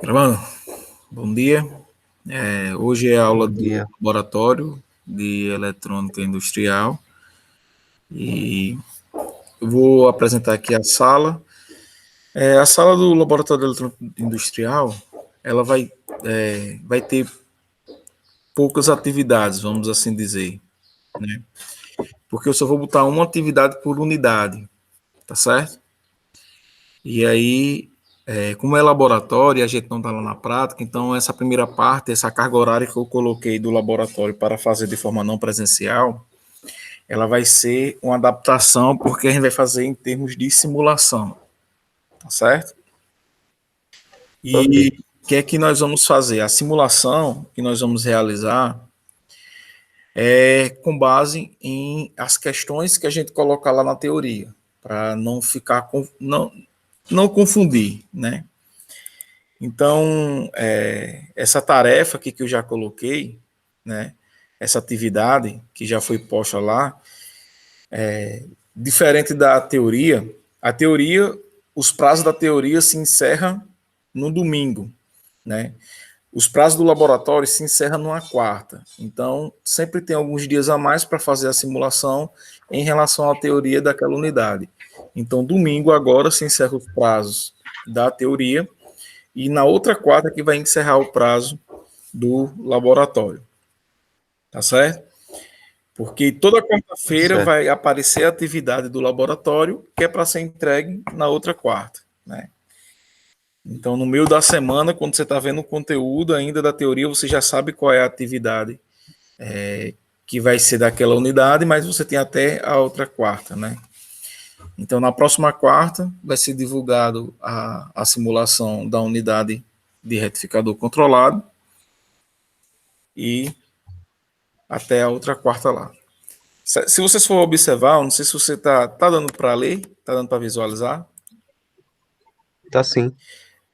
Gravando. Bom dia. Hoje é a aula Bom do dia. laboratório de eletrônica industrial e eu vou apresentar aqui a sala. A sala do laboratório de eletrônica industrial, ela vai ter poucas atividades, vamos assim dizer, né? Porque eu só vou botar uma atividade por unidade, tá certo? E aí, como é laboratório e a gente não está lá na prática, então essa primeira parte, essa carga horária que eu coloquei do laboratório para fazer de forma não presencial, ela vai ser uma adaptação, porque a gente vai fazer em termos de simulação, tá certo? Ok, E o que é que nós vamos fazer? A simulação que nós vamos realizar é com base em as questões que a gente colocar lá na teoria, para não ficar não confundir, né? Então, essa tarefa aqui que eu já coloquei, né? Essa atividade que já foi posta lá, diferente da teoria, a teoria, os prazos da teoria se encerram no domingo, né? Os prazos do laboratório se encerram numa quarta. Então, sempre tem alguns dias a mais para fazer a simulação em relação à teoria daquela unidade. Então, domingo agora se encerra os prazos da teoria e na outra quarta que vai encerrar o prazo do laboratório. Tá certo? Porque toda quarta-feira certo. vai aparecer a atividade do laboratório que é para ser entregue na outra quarta, né? Então, no meio da semana, quando você está vendo o conteúdo ainda da teoria, você já sabe qual é a atividade que vai ser daquela unidade, mas você tem até a outra quarta, né? Então, na próxima quarta, vai ser divulgado a simulação da unidade de retificador controlado e até a outra quarta lá. Se vocês for observar, não sei se você tá dando para ler, tá dando para visualizar. Tá sim,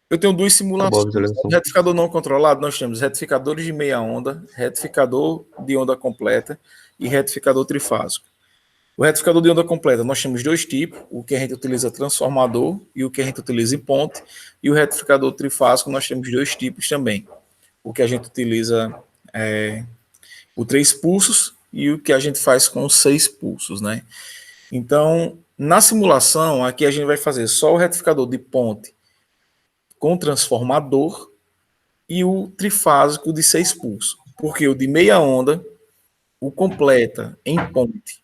Eu tenho duas tá boa a simulações. visualização. Retificador não controlado, nós temos retificadores de meia onda, retificador de onda completa e retificador trifásico. O retificador de onda completa, nós temos dois tipos, o que a gente utiliza transformador e o que a gente utiliza em ponte. E o retificador trifásico, nós temos dois tipos também. O que a gente utiliza o 3 pulsos e o que a gente faz com 6 pulsos, né? Então, na simulação, aqui a gente vai fazer só o retificador de ponte com transformador e o trifásico de 6 pulsos. Porque o de meia onda, o completa em ponte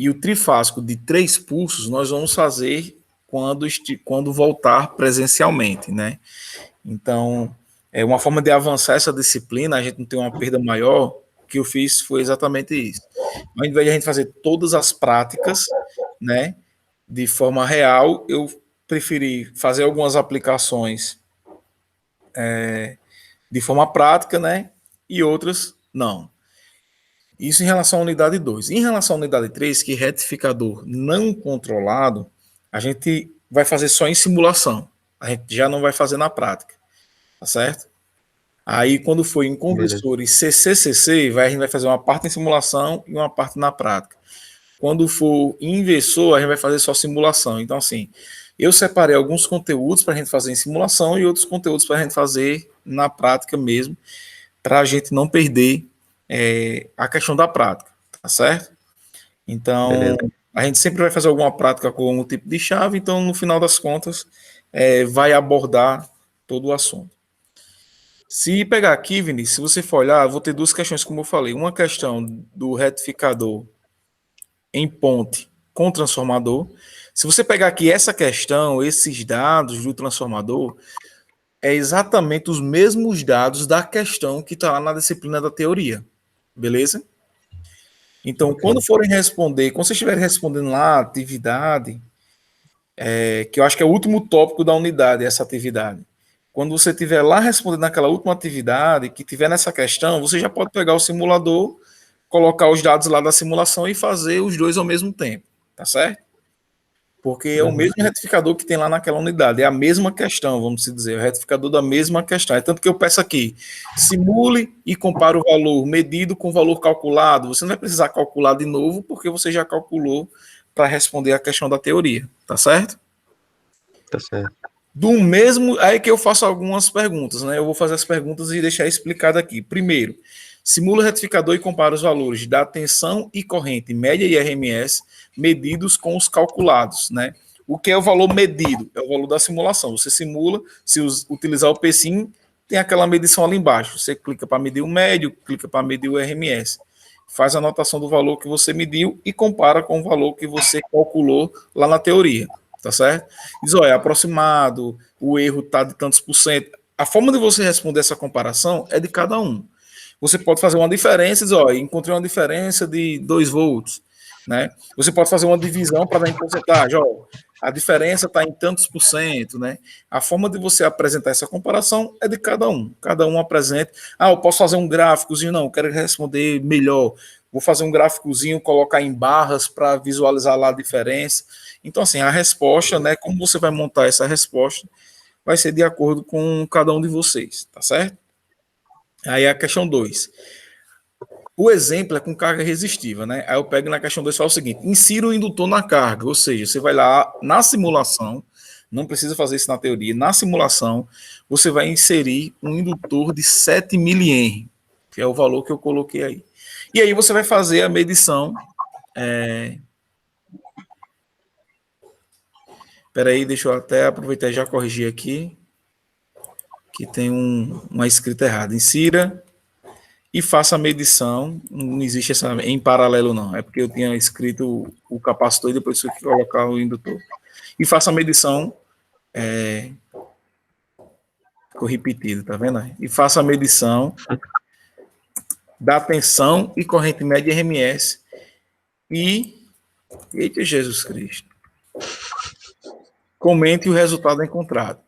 e o trifásico de 3 pulsos, nós vamos fazer quando voltar presencialmente, né? Então, é uma forma de avançar essa disciplina, a gente não tem uma perda maior, o que eu fiz foi exatamente isso. Ao invés de a gente fazer todas as práticas, né, de forma real, eu preferi fazer algumas aplicações de forma prática, né, e outras não. Isso em relação à unidade 2. Em relação à unidade 3, que é retificador não controlado, a gente vai fazer só em simulação. A gente já não vai fazer na prática, tá certo? Aí, quando for em Beleza. conversores CCCC, a gente vai fazer uma parte em simulação e uma parte na prática. Quando for em inversor, a gente vai fazer só simulação. Então, assim, eu separei alguns conteúdos para a gente fazer em simulação e outros conteúdos para a gente fazer na prática mesmo, para a gente não perder a questão da prática, tá certo? Então, Beleza. a gente sempre vai fazer alguma prática com algum tipo de chave, então, no final das contas, vai abordar todo o assunto. Se pegar aqui, Vinícius, se você for olhar, eu vou ter duas questões, como eu falei. Uma questão do retificador em ponte com transformador. Se você pegar aqui essa questão, esses dados do transformador, é exatamente os mesmos dados da questão que está lá na disciplina da teoria. Beleza? Então, Ok. quando forem responder, quando vocês estiverem respondendo lá a atividade, que eu acho que é o último tópico da unidade, essa atividade. Quando você estiver lá respondendo aquela última atividade, que tiver nessa questão, você já pode pegar o simulador, colocar os dados lá da simulação e fazer os dois ao mesmo tempo, tá certo? Porque é o Uhum. mesmo retificador que tem lá naquela unidade, é a mesma questão, vamos dizer, o retificador da mesma questão. É tanto que eu peço aqui, simule e compare o valor medido com o valor calculado. Você não vai precisar calcular de novo, porque você já calculou para responder a questão da teoria, tá certo? Tá certo. Do mesmo, aí que eu faço algumas perguntas, né? Eu vou fazer as perguntas e deixar explicado aqui. Primeiro, simula o retificador e compara os valores da tensão e corrente, média e RMS, medidos com os calculados, né? O que é o valor medido? É o valor da simulação. Você simula, se utilizar o PSIM, tem aquela medição ali embaixo. Você clica para medir o médio, clica para medir o RMS. Faz a anotação do valor que você mediu e compara com o valor que você calculou lá na teoria, tá certo? Diz, olha, é aproximado, o erro está de tantos por cento. A forma de você responder essa comparação é de cada um. Você pode fazer uma diferença, diz, olha, encontrei uma diferença de 2 volts, né? Você pode fazer uma divisão para dar em porcentagem, ó, a diferença está em tantos por cento, né? A forma de você apresentar essa comparação é de cada um. Cada um apresenta. Ah, eu posso fazer um gráficozinho? Não, eu quero responder melhor. Vou fazer um gráficozinho, colocar em barras para visualizar lá a diferença. Então, assim, a resposta, né? Como você vai montar essa resposta, vai ser de acordo com cada um de vocês, tá certo? Aí a questão 2. O exemplo é com carga resistiva, né? Aí eu pego na questão 2 e falo o seguinte: insira o indutor na carga, ou seja, você vai lá na simulação, não precisa fazer isso na teoria, na simulação, você vai inserir um indutor de 7 milihenry, que é o valor que eu coloquei aí. E aí você vai fazer a medição. Espera aí, deixa eu até aproveitar e já corrigir aqui, que tem uma escrita errada. Insira e faça a medição. Não existe essa em paralelo, não. É porque eu tinha escrito o capacitor e depois tive que colocar o indutor. E faça a medição. Ficou repetido, tá vendo? E faça a medição da tensão e corrente média RMS. Eita Jesus Cristo. Comente o resultado encontrado.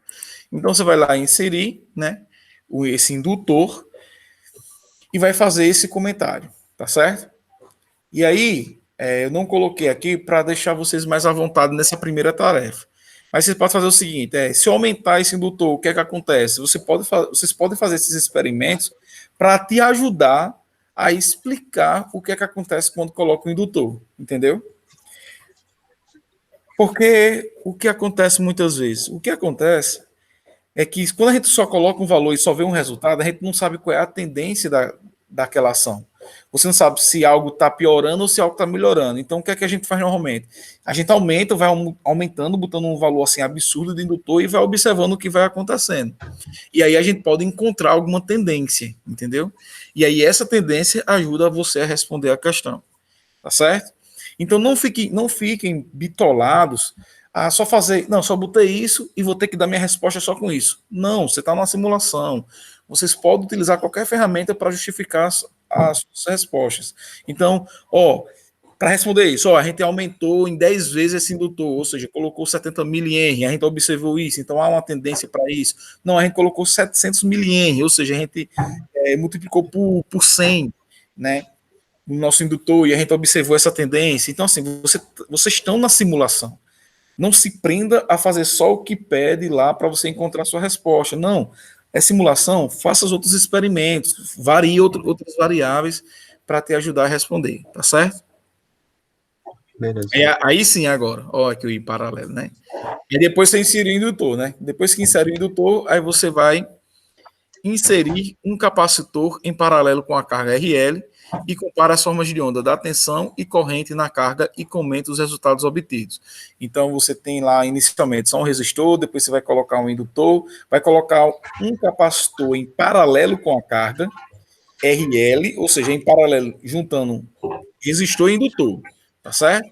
Então você vai lá inserir, né, esse indutor e vai fazer esse comentário, tá certo? E aí, eu não coloquei aqui para deixar vocês mais à vontade nessa primeira tarefa. Mas você pode fazer o seguinte: se eu aumentar esse indutor, o que é que acontece? Vocês podem fazer esses experimentos para te ajudar a explicar o que é que acontece quando coloca o indutor, entendeu? Porque o que acontece muitas vezes? O que acontece é que quando a gente só coloca um valor e só vê um resultado, a gente não sabe qual é a tendência daquela ação. Você não sabe se algo está piorando ou se algo está melhorando. Então, o que é que a gente faz normalmente? A gente aumenta, vai aumentando, botando um valor assim absurdo de indutor e vai observando o que vai acontecendo. E aí a gente pode encontrar alguma tendência, entendeu? E aí essa tendência ajuda você a responder a questão, tá certo? Então não fiquem bitolados a só fazer, não, só botei isso e vou ter que dar minha resposta só com isso. Não, você está numa simulação. Vocês podem utilizar qualquer ferramenta para justificar as suas respostas. Então, para responder isso, a gente aumentou em 10 vezes esse indutor, ou seja, colocou 70 milihenry, a gente observou isso, então há uma tendência para isso. Não, a gente colocou 700 milihenry, ou seja, a gente multiplicou por 100, né? No nosso indutor e a gente observou essa tendência. Então, assim, vocês estão na simulação. Não se prenda a fazer só o que pede lá para você encontrar a sua resposta. Não. É simulação, faça os outros experimentos, varie outras variáveis para te ajudar a responder, tá certo? Beleza. Aí sim, agora, aqui o I paralelo, né? E depois você insere o indutor, né? Depois que insere o indutor, aí você vai inserir um capacitor em paralelo com a carga RL e compara as formas de onda da tensão e corrente na carga e comenta os resultados obtidos. Então, você tem lá inicialmente só um resistor, depois você vai colocar um indutor, vai colocar um capacitor em paralelo com a carga, RL, ou seja, em paralelo, juntando resistor e indutor, tá certo?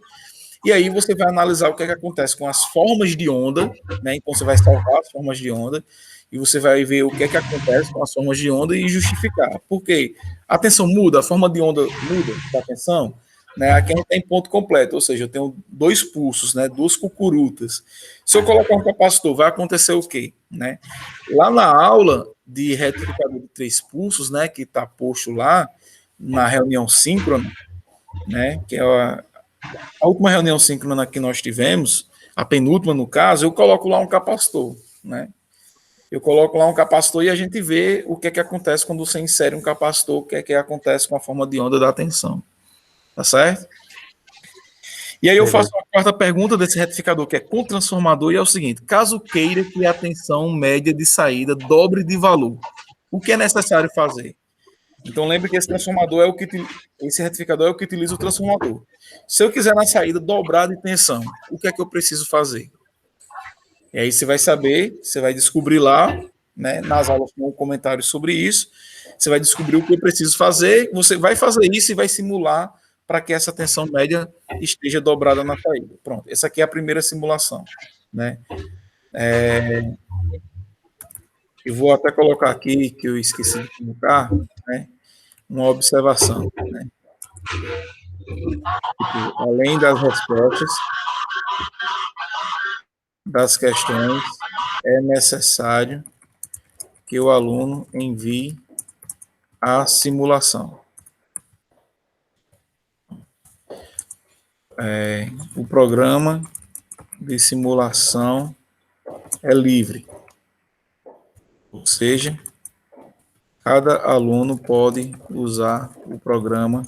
E aí você vai analisar o que é que acontece com as formas de onda, né? Então você vai salvar as formas de onda e você vai ver o que é que acontece com as formas de onda e justificar. Por quê? A tensão muda, a forma de onda muda da tensão, né? Aqui a gente tem ponto completo, ou seja, eu tenho 2 pulsos, né? 2 cucurutas. Se eu colocar um capacitor, vai acontecer o quê? Né? Lá na aula de retificador de 3 pulsos, né? Que está posto lá na reunião síncrona, né? Que é a última reunião síncrona que nós tivemos, a penúltima no caso, eu coloco lá um capacitor, né? Eu coloco lá um capacitor e a gente vê o que é que acontece quando você insere um capacitor, o que é que acontece com a forma de onda da tensão. Tá certo? E aí eu faço a quarta pergunta desse retificador, que é com transformador, e é o seguinte: caso queira que a tensão média de saída dobre de valor, o que é necessário fazer? Então lembre que esse transformador esse retificador é o que utiliza o transformador. Se eu quiser na saída dobrar de tensão, o que é que eu preciso fazer? E aí você vai saber, você vai descobrir lá, né, nas aulas com comentários sobre isso, você vai descobrir o que eu preciso fazer, você vai fazer isso e vai simular para que essa tensão média esteja dobrada na saída. Pronto, essa aqui é a primeira simulação, né? Eu vou até colocar aqui, que eu esqueci de colocar, né, uma observação, né? Tipo, além das respostas das questões, é necessário que o aluno envie a simulação. O programa de simulação é livre, ou seja, cada aluno pode usar o programa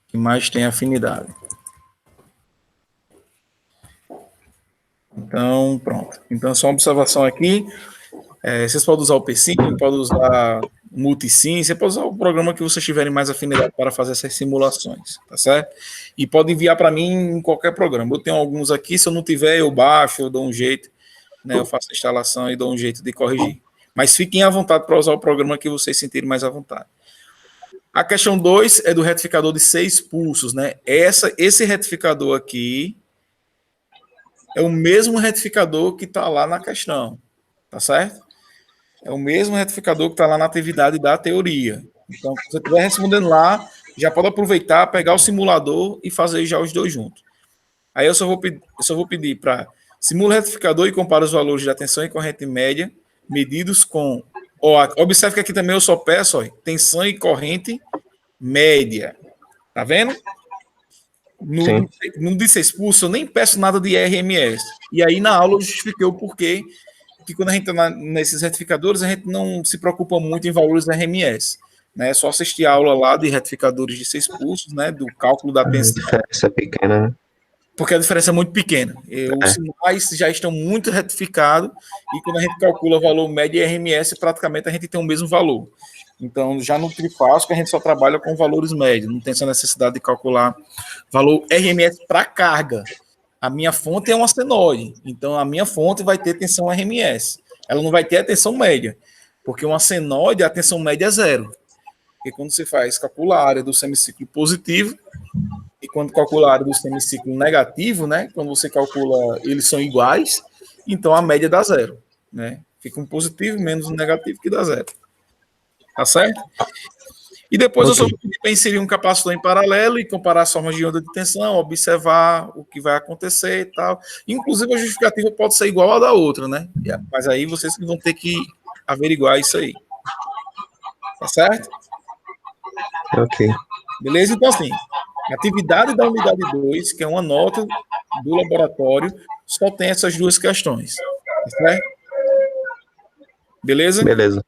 que mais tem afinidade. Então, pronto. Então, só uma observação aqui. Vocês podem usar o PSim, podem usar o Multisim, você pode usar o programa que vocês tiverem mais afinidade para fazer essas simulações, tá certo? E pode enviar para mim em qualquer programa. Eu tenho alguns aqui, se eu não tiver, eu baixo, eu dou um jeito, né? Eu faço a instalação e dou um jeito de corrigir. Mas fiquem à vontade para usar o programa que vocês sentirem mais à vontade. A questão 2 é do retificador de 6 pulsos, né? Esse retificador aqui é o mesmo retificador que está lá na questão, tá certo? É o mesmo retificador que está lá na atividade da teoria. Então, se você estiver respondendo lá, já pode aproveitar, pegar o simulador e fazer já os dois juntos. Aí eu só vou pedir para simula o retificador e compara os valores de tensão e corrente média medidos com... observe que aqui também eu só peço tensão e corrente média. Tá vendo? No de ser expulso, eu nem peço nada de RMS. E aí, na aula, eu justifiquei o porquê que quando a gente está nesses retificadores, a gente não se preocupa muito em valores RMS. Né? É só assistir a aula lá de retificadores de 6 pulsos, né? Do cálculo da tensão. A diferença é pequena, né? Porque a diferença é muito pequena. Os sinais já estão muito retificados e quando a gente calcula o valor médio e RMS, praticamente a gente tem o mesmo valor. Então, já no trifásico, a gente só trabalha com valores médios, não tem essa necessidade de calcular valor RMS para carga. A minha fonte é uma senoide, então a minha fonte vai ter tensão RMS. Ela não vai ter a tensão média, porque uma senoide, a tensão média é zero. Porque quando você calcula a área do semiciclo positivo, e quando calcula a área do semiciclo negativo, né? Quando você calcula, eles são iguais, então a média dá zero, né? Fica um positivo menos um negativo que dá zero. Tá certo? E depois eu só vou pedir para inserir um capacitor em paralelo e comparar as formas de onda de tensão, observar o que vai acontecer e tal. Inclusive a justificativa pode ser igual à da outra, né? Mas aí vocês vão ter que averiguar isso aí. Tá certo? Ok. Beleza? Então, assim, atividade da unidade 2, que é uma nota do laboratório, só tem essas duas questões. Tá certo? Beleza? Beleza.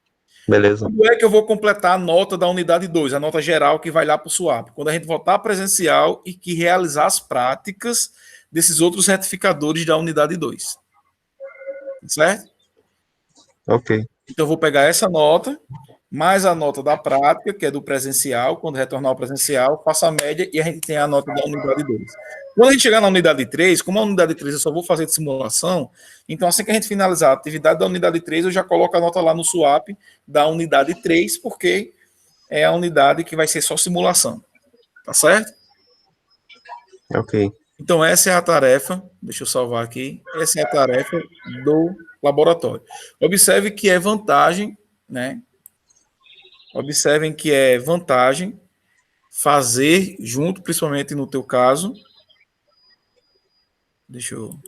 Como é que eu vou completar a nota da unidade 2, a nota geral que vai lá para o SUAP? Quando a gente voltar presencial e que realizar as práticas desses outros retificadores da unidade 2. Certo? Ok. Então, eu vou pegar essa nota, mais a nota da prática, que é do presencial. Quando retornar ao presencial, faço a média e a gente tem a nota da unidade 2. Quando a gente chegar na unidade 3, como a unidade 3 eu só vou fazer de simulação, então assim que a gente finalizar a atividade da unidade 3, eu já coloco a nota lá no SUAP da unidade 3, porque é a unidade que vai ser só simulação. Tá certo? Ok. Então essa é a tarefa, deixa eu salvar aqui, essa é a tarefa do laboratório. Observe que é vantagem, né? Observem que é vantagem fazer junto, principalmente no teu caso. Deixa eu